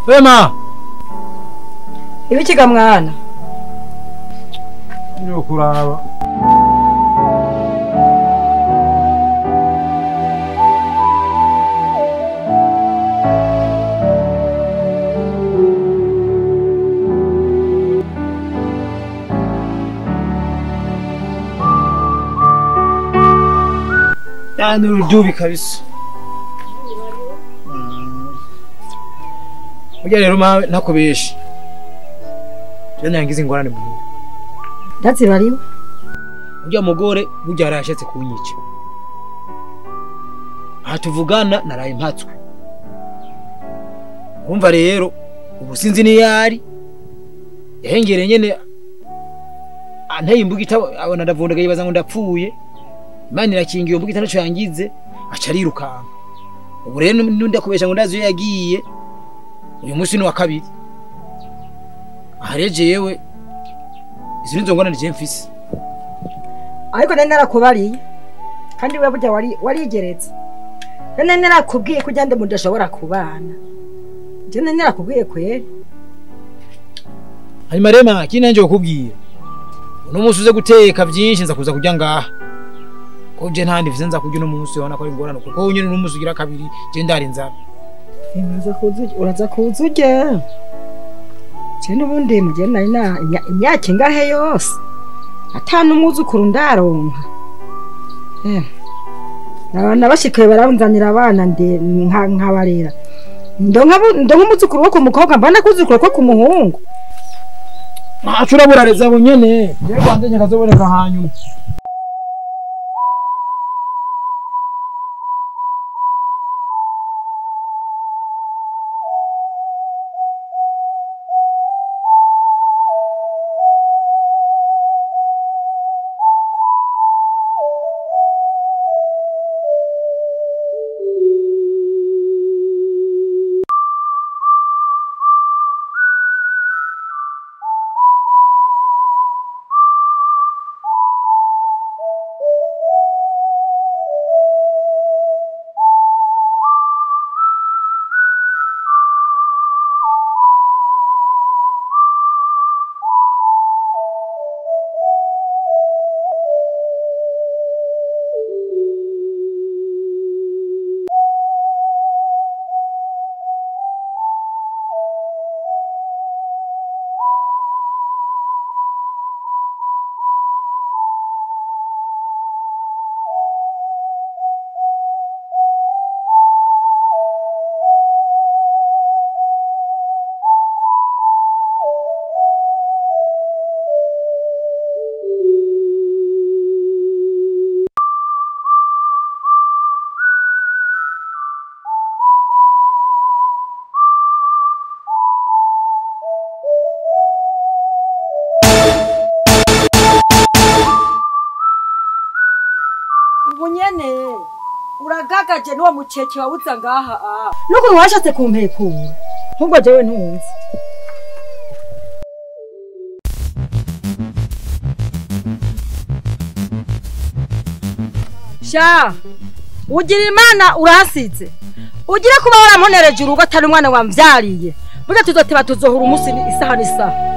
Wema. Ibikiga mwana. Nyo kuraba. Yani udubi kabisa. Ujya rero mawe nakubeshe. Jana yangize ingorane muhira. Datse bariwe. Ujya mugore burya arashatse kunyica. Hatuvugana naraye mpatswe. Umva rero ubu sinzi ni yari. Yahengere nyene anteye imbugita abona ndavundaga yibaza ngo ndapfuye. Imana irakingiye imbugita naco yangize aca arirukanka. Ubu rero ndakubesha ngo ndazi yagiye. Uyu munsi ni wa kabiri. Ahareje yewe izo nizo ngona nije mfise. Ariko nene narakubariye kandi we burya warigeretse. Nene narakubwiye kujya nde mudashobora kubana. Je nene narakubwiye kweri. Hanyuma rema kinanje ukubwiye. Uno munsi uze guteka byinshi nza kuza kujya ngaha. Ko je ntandi vize nza kujya no munsi ubona ko ari ngorane kuko nyine no munsi ugira kabiri je ndari nzara. Uraza kuzujya. Cyane ubundi mugenda ina imyaka ingahe yose. Atanu umuzukuru ndaronka. Nabana bashikaye baranzanira abana nkabarera. Ndonka umuzukuru wo kumukobwa mbana kuzukuru ko kumuhungu. Ntacura burareza bunyene. Je kwande nyakazoboneka hanyuma. Bunyene uragagaje no mucece wawuza ngaha nuko washatse kumpekura nkubwo jewe ntunzi sha ugira imana urasize ugira kuba waramonereje urugo atari umwana wamvyariye burya tuzoteba tuzohura umunsi isaha n'isaha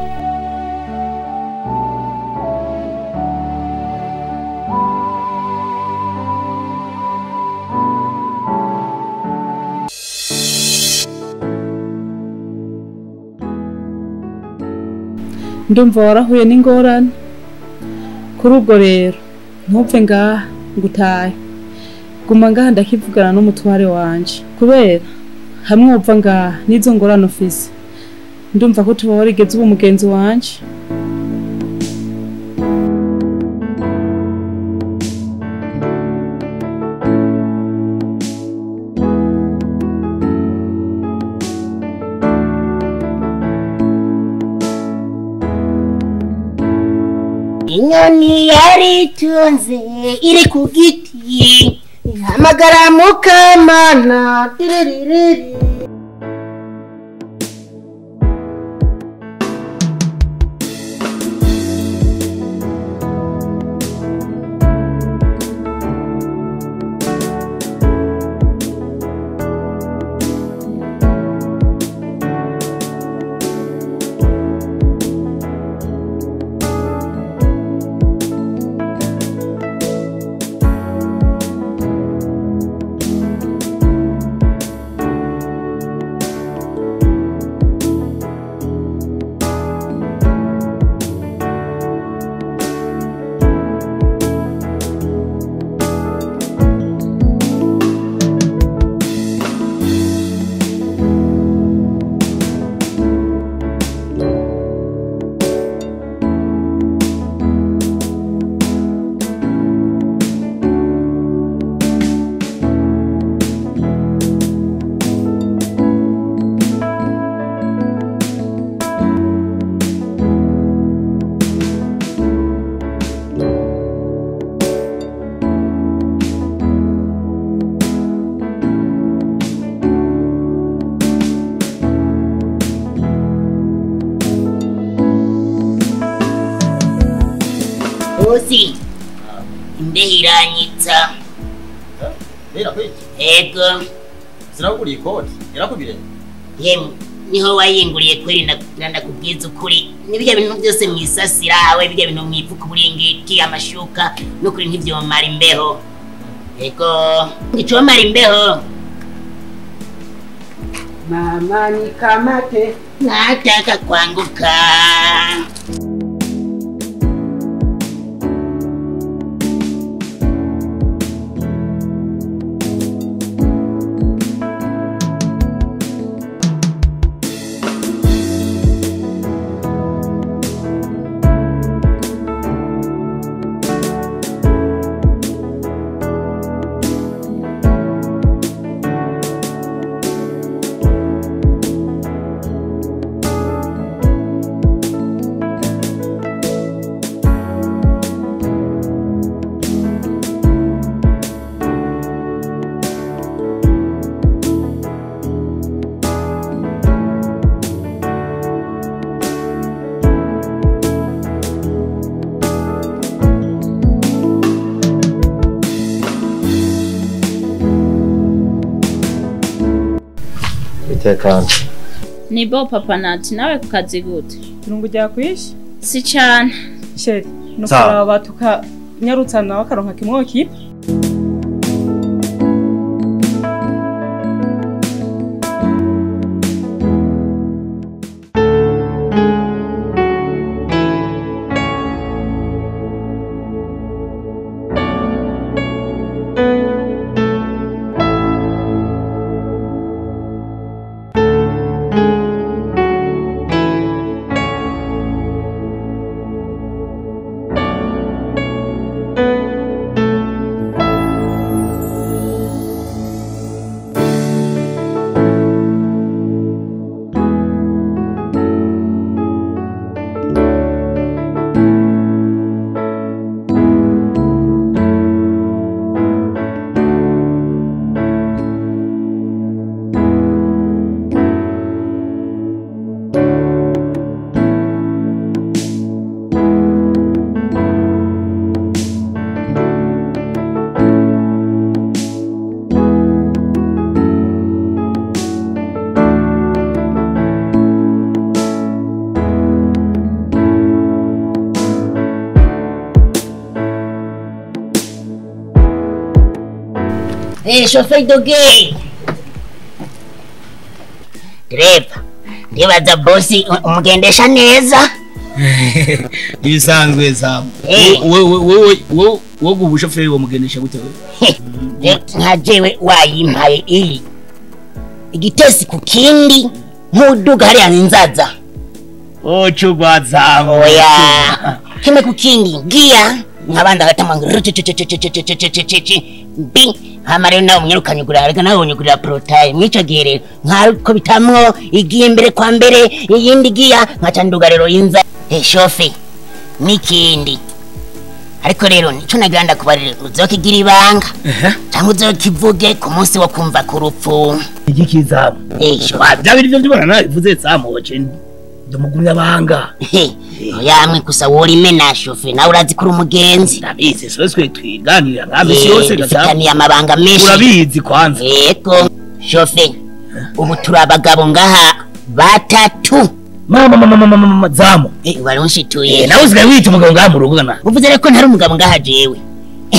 ndumva warahuye n'ingorane kuri ubwo rero ntupfe ngaha ngutahe guma ngaha ndakivugana n'umutware wanje kubera hamwe upfa ngaha n'izo ngorane ufise ndumva ko tuba warigeze ubu mugenzi wanje Inyoni yaritunze iri ku giti ihamagara mukamana tiririri bosi imbeho iranyitsa Bera kwiki? ego Sinakuguriye ikoti. Yarakubire. yemwe niho wayinguriye kweri ndakubwiza ukuri n'ibyo bintu byose mwisasira awe ibyo bintu mwivuka uburingiti amashuka no kuri ntivyomara imbeho ego icomara imbeho Mama nikamate. nataka kwanguka Itekana. Ni bo papa nati nawe ku kazi gute? Irungu ryakwishe Si cyane. sheri no kuraba tukanyarutsa nawe akaronka kimwoki shoferi doge dereva ndibaza bosi umugendesha neza Ibisanzwe zamu. Wowe ubushoferi wo mugendesha gute wewe? nka jewe wayimpaye iyi igitesi ku kindi nk'uduga hariya n'inzaza Ocho zamu. oya kimwe ku kindi ngiya nkabanda gatamanga bi hamare nawe munyirukanyugura ariko nawe unyugurira protaye mwico gihe rero nkako bitamwo igiye imbere kwa mbere iyindi giya nkacanduga rero yinza shofe n'ikindi ariko rero nico naganda kubarira uzokigira ibanga cyangwa uzokivuge ku munsi wo kumva ku rupfu Igiki zamu. shofe Byabiri byo ndibona nawe bivuze zamu oje. Ndumugumya banga. yamwe gusa wori mena shofe nawe urazi kuri umugenzi Ndabizi soswe twiganira ngambe yose dufitaniye amabanga menshi urabizi kwanza. yego shofe ubu turi abagabo ngaha batatu Mama zamu. waronshituye Nawe usigaye wita umugabo ngaha mu rugo na. uvuze reko ntari umugabo ngaha jewe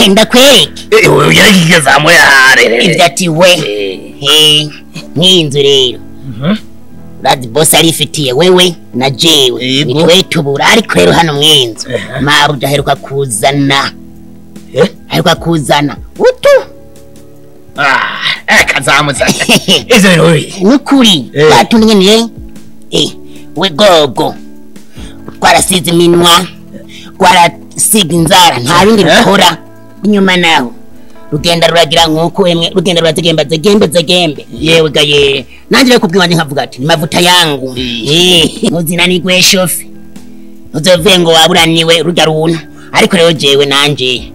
ndakwereke Wewe yarigije zamu yare. ibyo ati we nk'inzu rero urazi bosi arifitiye wewe na jewe Yego. nitwe tubura ariko rero hano mw'inzu mabuja aheruka kuzana utu kazamu za. Izo wewe. nukuri batundi nyene we gogo twarasize iminwa twarasiga inzara nta bindi bikora inyuma naho rugenda ruragira nk'uko emwe rugenda rurazegembe yewe gaye nanjye rero kubwiwanje nkavuga ati ni mavuta yangu ntuzinanirwe shofe ntuzove ngo waburaniwe rujya runa ariko rero jewe nanje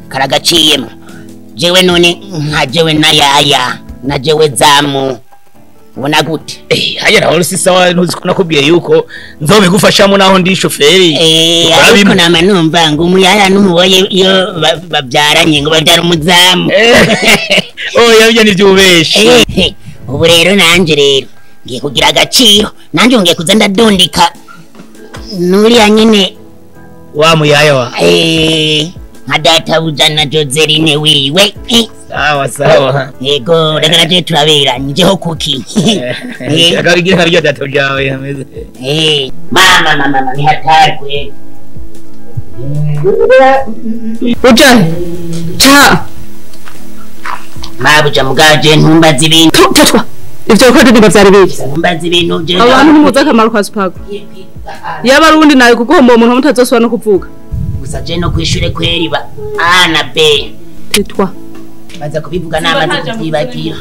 karagaciyemo jewe none nka jewe na yaya na jewe zamu ubona gute haya naho si sawa nakubwiye yuko nzobigufashamo naho ndi shoferi ariko nama numva ngo umuyaya n'umuboye iyo babyaranye ngo babyara umuzamu yabyo ni byubeshi ubu rero nanje rero ngiye kugira agaciro nanje ngiye kuza ndadundika nuriya nyine wa muyaya wa nka databuja na Joseline wiwe sawa yego reka naje turaberanye jeho kuki akabigira nkaryo databuja yawe yameze mama ni hatari kwe uja cha mabuja mugaje ntumbaza ibintu tutwa ivyo ko ndi bavyari biki ntumbaza ibintu je abantu ntimuza akamaro ka Spago yaba arundi nawe kugomba umuntu mutazosubira no kuvuga gusa je no kwishure kweri ba A na B tutwa baza kubivuga namaze kuvyibagira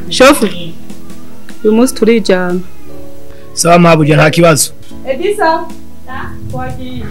shofu uyu munsi turijana sawa mabuja nta kibazo Edisa wagiye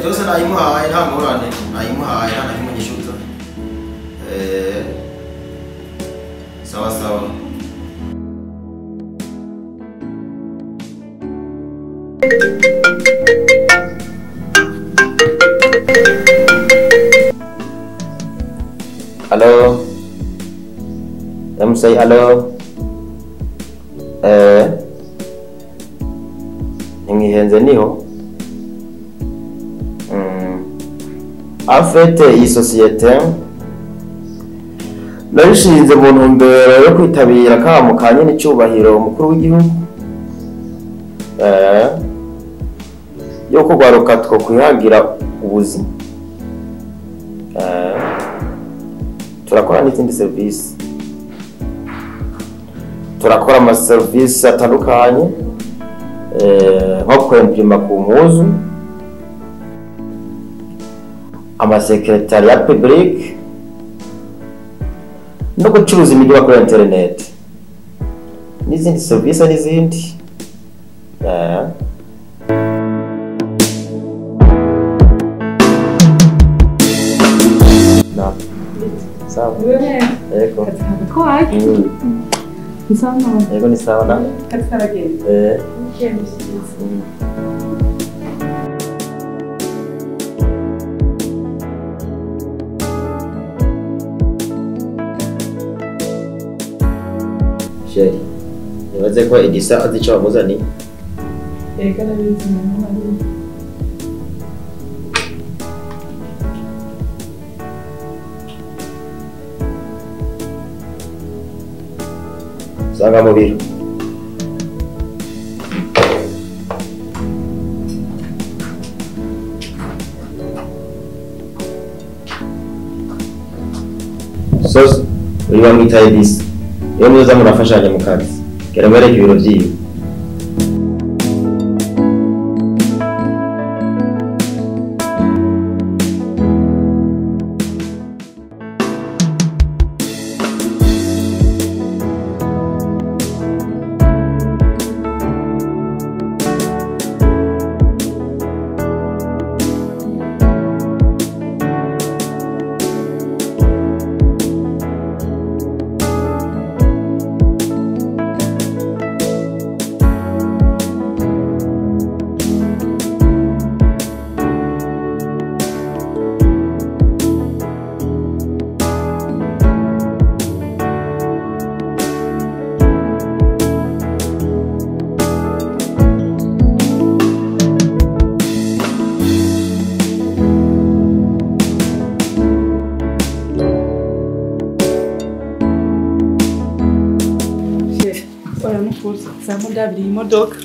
byose nayimuhaye nta ngorane nayimuhaye nta nakimugishuza sawa sawa Hello. Say hello. Ngihenze niho. En fait, iyi societe narishinze mu ntumbero yo kwitabira kamo kanye n'icyubahiro umukuru w'igihugu. Yo kugwaruka two kwihangira ubuzima. Turakora n'izindi service. Turakora ama service atandukanye nko kwimprima ku mpuzu, ama secretariat public no gucuruza imijyi kuri internet n'izindi service n'izindi. Na sawa eko ni sawa eko ni sawa na katika rageni Sheri nibaze ko EDISA azi icyo bamuzaniye. Erega nabizi mama ari. Sanga mu biro. Sos, uri bamwita EDISA. Iyo muza murafashanya mu kazi. Gera mwereke ibiro byiwe. Zamu ndabiri imodoka.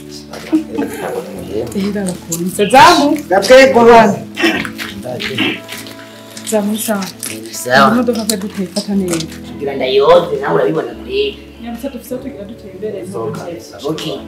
Ehera bakunze. Zamu Gatwego hano. zamu sawa. Sawa. Imodoka kwa dutefata neza. Kugira ndayoze nawe urabibona kuri. Nyamutse dufite tugira dutembere. Okay.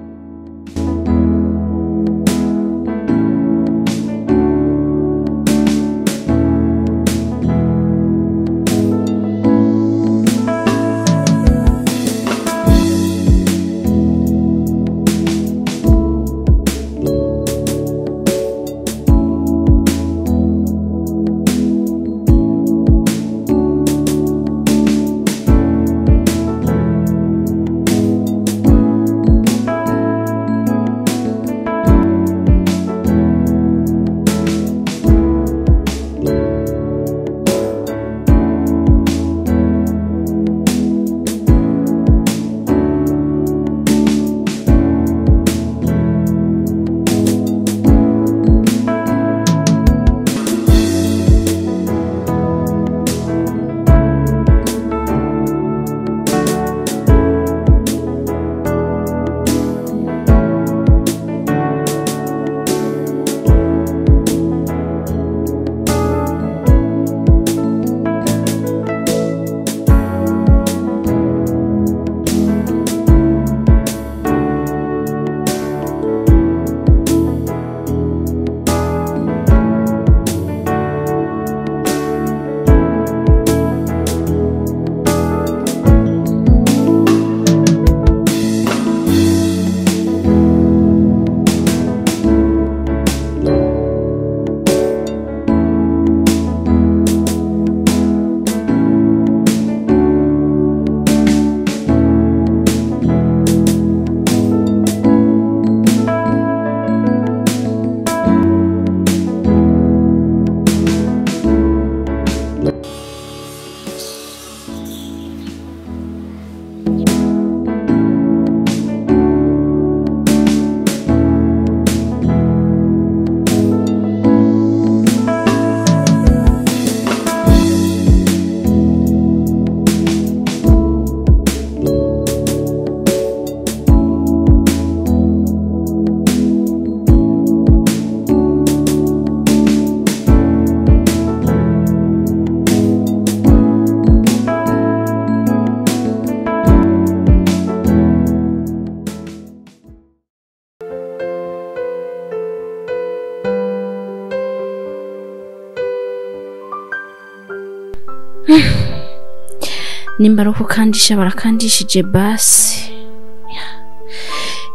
nimba ruko kandisha barakandishije basi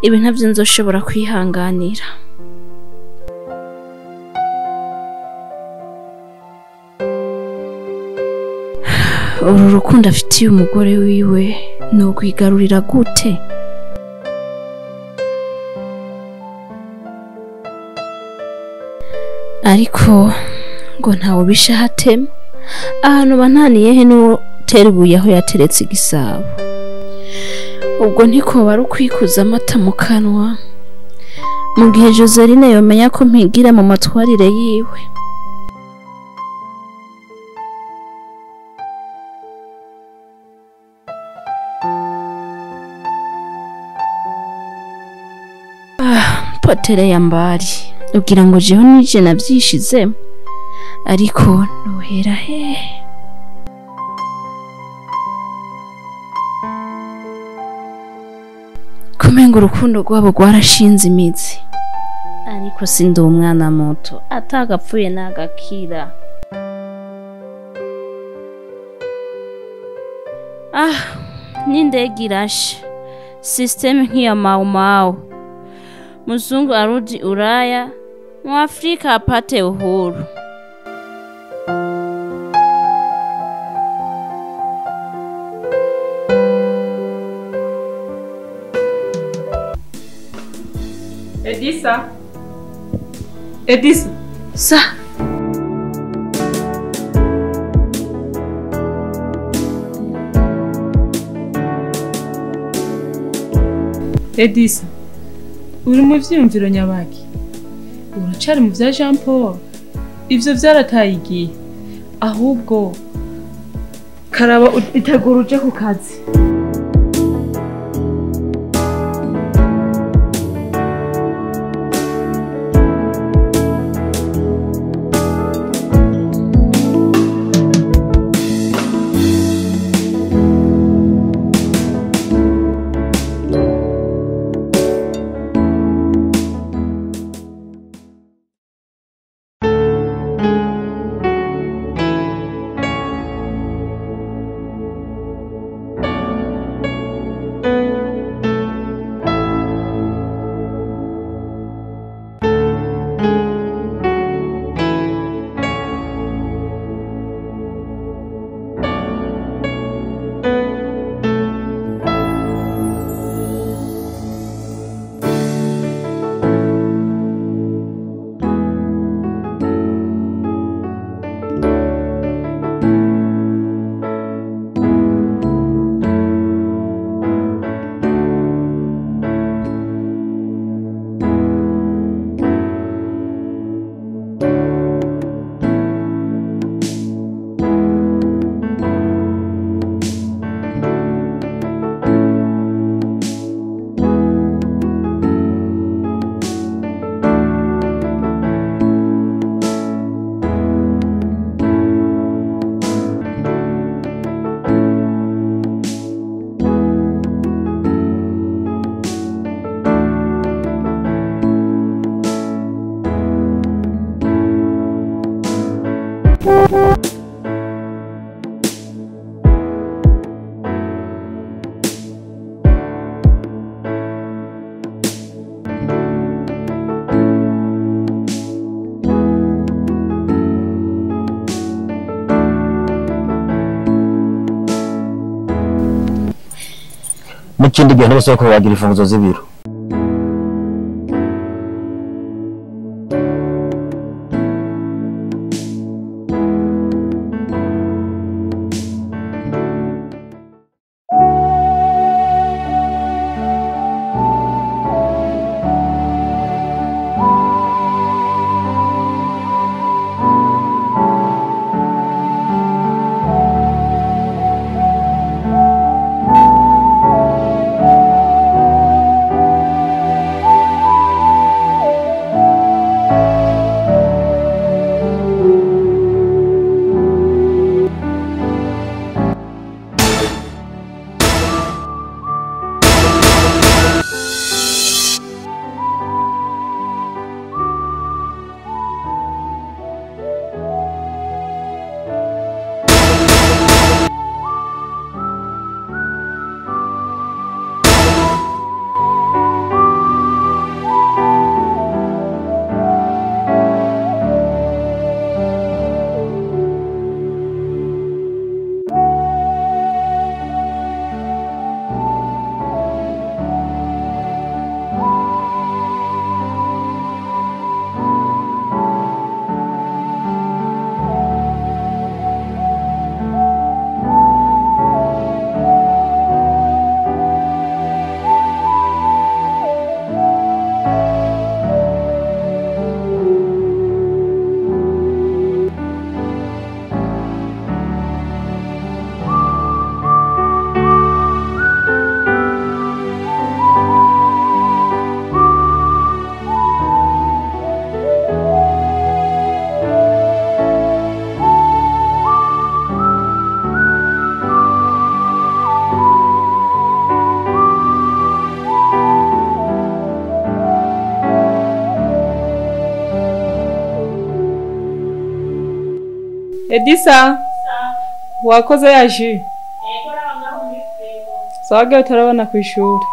ibi ntavyo nzoshobora kwihanganira. Uru rukundo afitiye umugore wiwe no kwigarurira gute? Ariko ngo ntawe bishahatema ahantu bantaniye he no terubuye aho yateretse igisabo. ubwo ntikoba ari ukwikuza amata mu kanwa mu gihe Joseline yomenya ko mpigira mu matwarire yiwe. Potere yambari ugira ngo jeho nije navyishizemo ariko nohera he. Kumenga urukundo rwabo rwarashinze imizi ariko sindi umwana muto atagapfuye nagakira. N'indege irashe system nk'iya mau muzungu arudi Ulaya mu Afrika apate uhuru. EDISA. EDISA. Sa. EDISA. Uri mu vyiyumviro nyabaki? Uracari mu vya Jean Paul? Ivyo vyarataye igihe. Ahubwo karaba itegura uje ku kazi. n'ikindi gihe ntibasaba ko bagira imfunguzo z'ibiro. Edisa wakoze yaje sawa gato turabona ku ishuri